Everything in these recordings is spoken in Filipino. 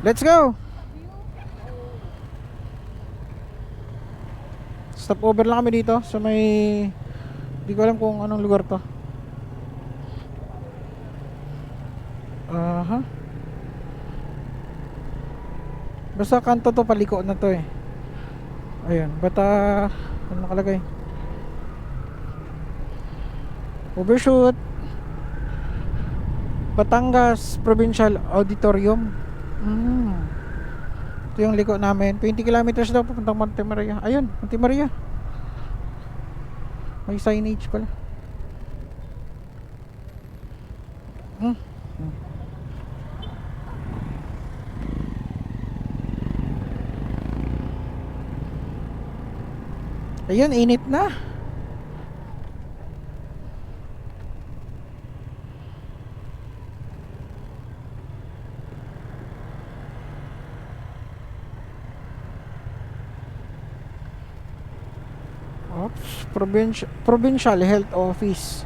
Let's go. Stop over lang kami dito sa may, di ko alam kung anong lugar to. Aha. Basta kanto to, paliko na to eh. Ayun, bata, ano nakalagay? Overshoot Batangas Provincial Auditorium. Ito yung liko namin. 20 kilometers daw papuntang Monte Maria. Ayun, Monte Maria. May signage pala. Hmm. Ayun, init na. Oops, Provincial Health Office.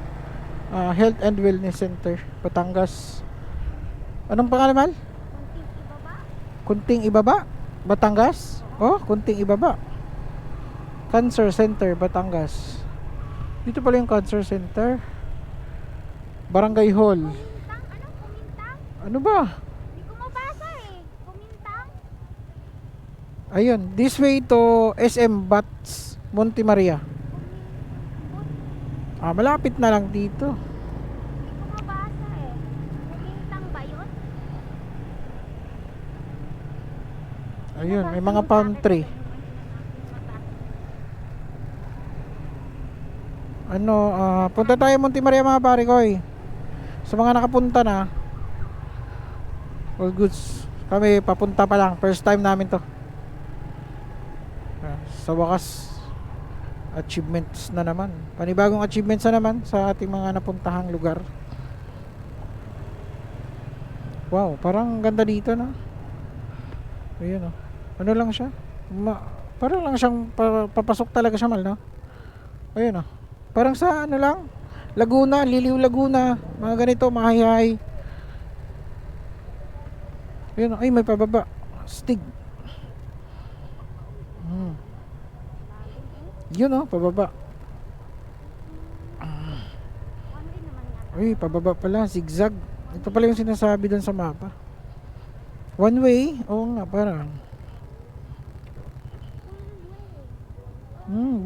Health and Wellness Center, Batangas. Anong pangalan, Mal? Kunting Ibaba? Batangas? Oh, Kunting Ibaba. Cancer Center, Batangas. Dito pala yung Cancer Center. Barangay Hall. Kumintang? Anong kumintang? Ano ba? Hindi ko mabasa eh. Kumintang? Ayun, this way to SM Bats, Monte Maria. Malapit na lang dito. Hindi ko mabasa eh. Kumintang ba yun? Ayun, may mga palm tree. Punta tayo Monte Maria mga pare ko eh. Sa mga nakapunta na, all goods. Kami papunta pa lang, first time namin to. Sa wakas, achievements na naman. Panibagong achievements na naman sa ating mga napuntahang lugar. Wow, parang ganda dito na. Ayun oh. Ano lang siya? Parang lang siyang papasok talaga siya, Mal, no? Ayun oh. Parang sa ano lang, Laguna, Liliw Laguna, mga ganito, mahihay. Ayun, ay may pababa. Stig. Yun oh, pababa. One way naman yata. Ay, pababa pala, zigzag. Ito pala yung sinasabi dun sa mapa. One way? Oo nga, parang.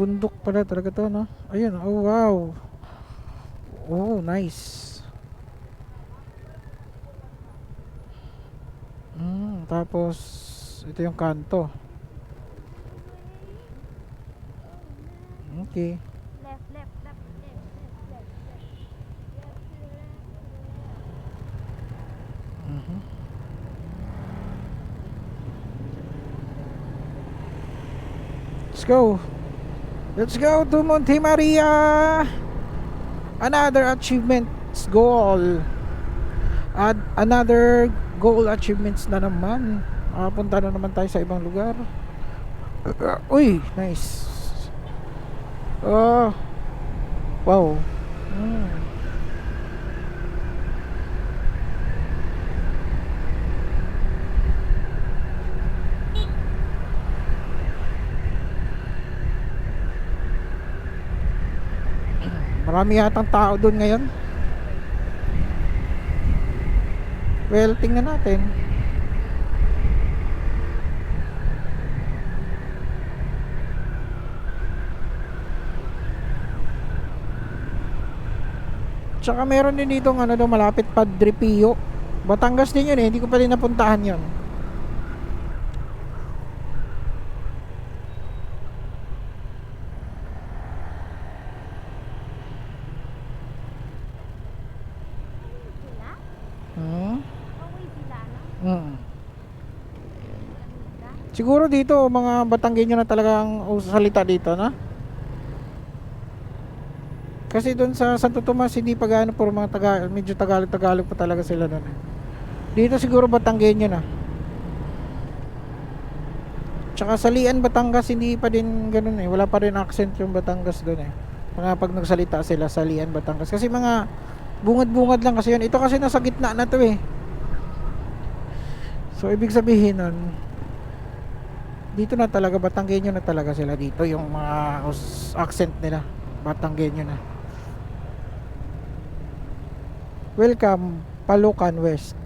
Bundok pala talaga to, no? Ayun, oh wow. Oh, nice. Tapos ito yung kanto. Okay. Left, left, left, left, left, left, left. Let's go. Let's go to Monte Maria. Another achievements goal. Another goal achievements na naman. Punta na naman tayo sa ibang lugar. Uy, nice. Oh. Wow. Marami yatang tao doon ngayon. Well, tingnan natin. Tsaka meron din dito ano daw malapit, Padre Pio. Batangas din yun eh, hindi ko pa rin napuntahan yun. Sila? Hmm? Away sila, no? Siguro dito mga Batanggenyo na talagang salita dito, na? Kasi doon sa Santo Tomas hindi pa gaano, puro mga medyo Tagalog pa talaga sila doon. Dito siguro Batanggenyo na. Tsaka Salian Batangas hindi pa din ganoon eh. Wala pa rin accent yung Batangas doon eh. Mga pag nagsalita sila Salian Batangas kasi mga bungad-bungad lang kasi yun. Ito kasi nasa gitna na to eh. So ibig sabihin nun, dito na talaga, Batanggenyo na talaga sila dito, yung mga accent nila, Batanggenyo na. Welcome, Palucan West.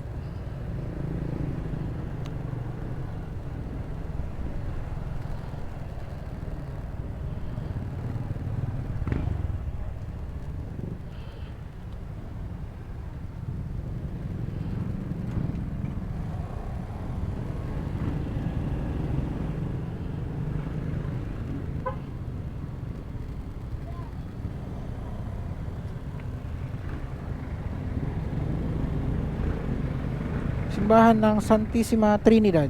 Simbahan ng Santissima Trinidad.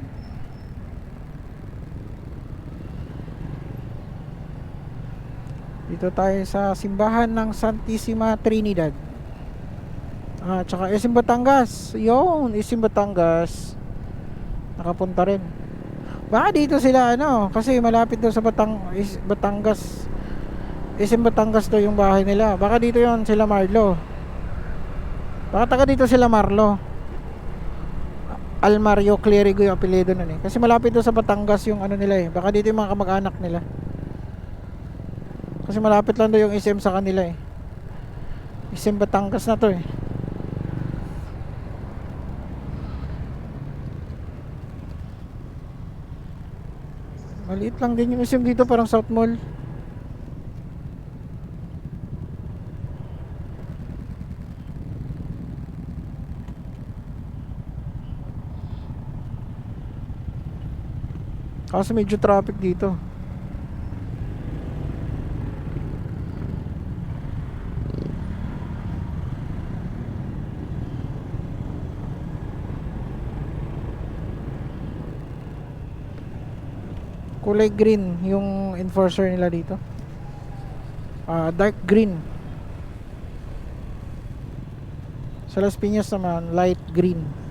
Dito tayo sa simbahan ng Santissima Trinidad. Tsaka SM Batangas. Yun, SM Batangas. Nakapunta rin. Baka dito sila kasi malapit daw sa Batangas. SM Batangas daw yung bahay nila. Baka dito yon sila Marlo. Baka taga dito sila Marlo. Almario Clerigo yung apelyido nun eh. Kasi malapit doon sa Batangas yung nila eh. Baka dito yung mga kamag-anak nila. Kasi malapit lang doon yung SM sa kanila eh. SM Batangas na to eh. Maliit lang din yung SM dito, parang South Mall. Kasi medyo traffic dito. Kulay green yung enforcer nila dito. Dark green. Sa Las Piñas naman light green.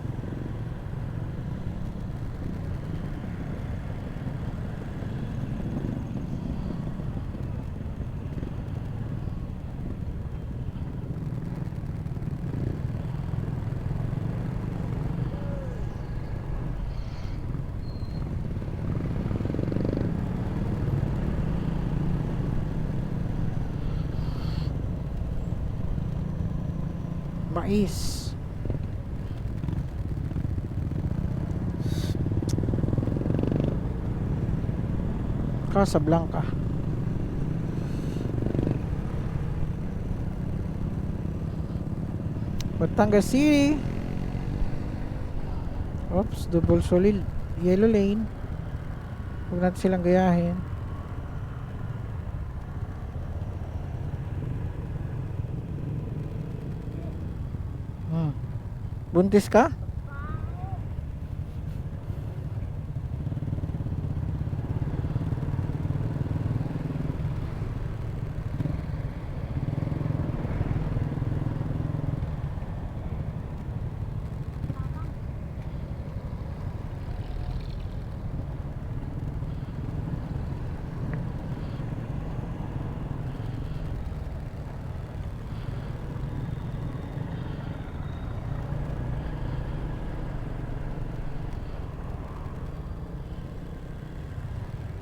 Mais. Casablanca. Batangas City. Oops, double solid yellow lane. Huwag natin silang gayahin. Buntis ka?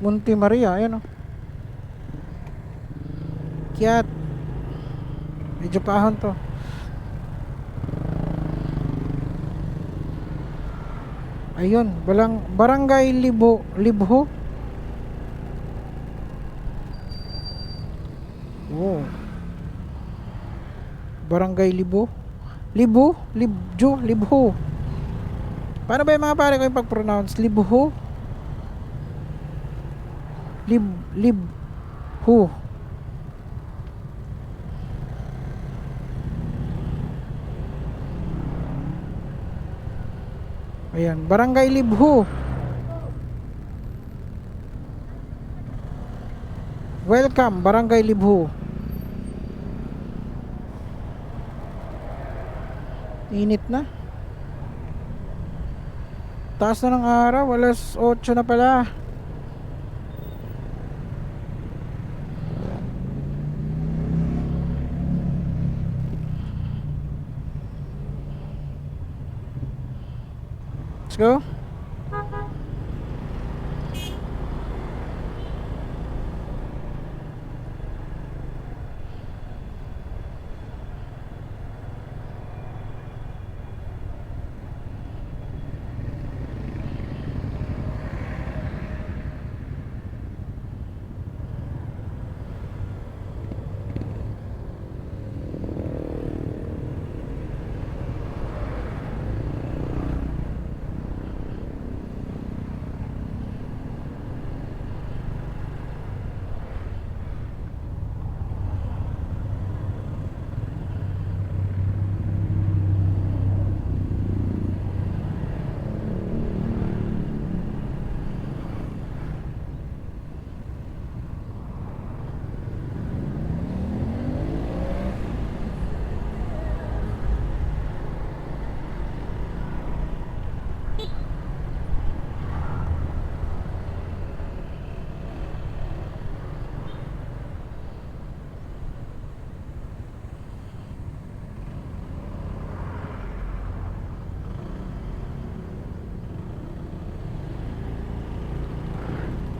Monte Maria, ayan o. Kiat. Medyo paahon to. Ayun, Barangay Libho. Oh. Barangay Libho. Libho. Paano ba yung mga pare ko yung pag-pronounce? Libho. Libho. Ayan, Barangay Libho. Welcome, Barangay Libho. Init na. Taas na ng araw, alas 8 na pala. Let's go.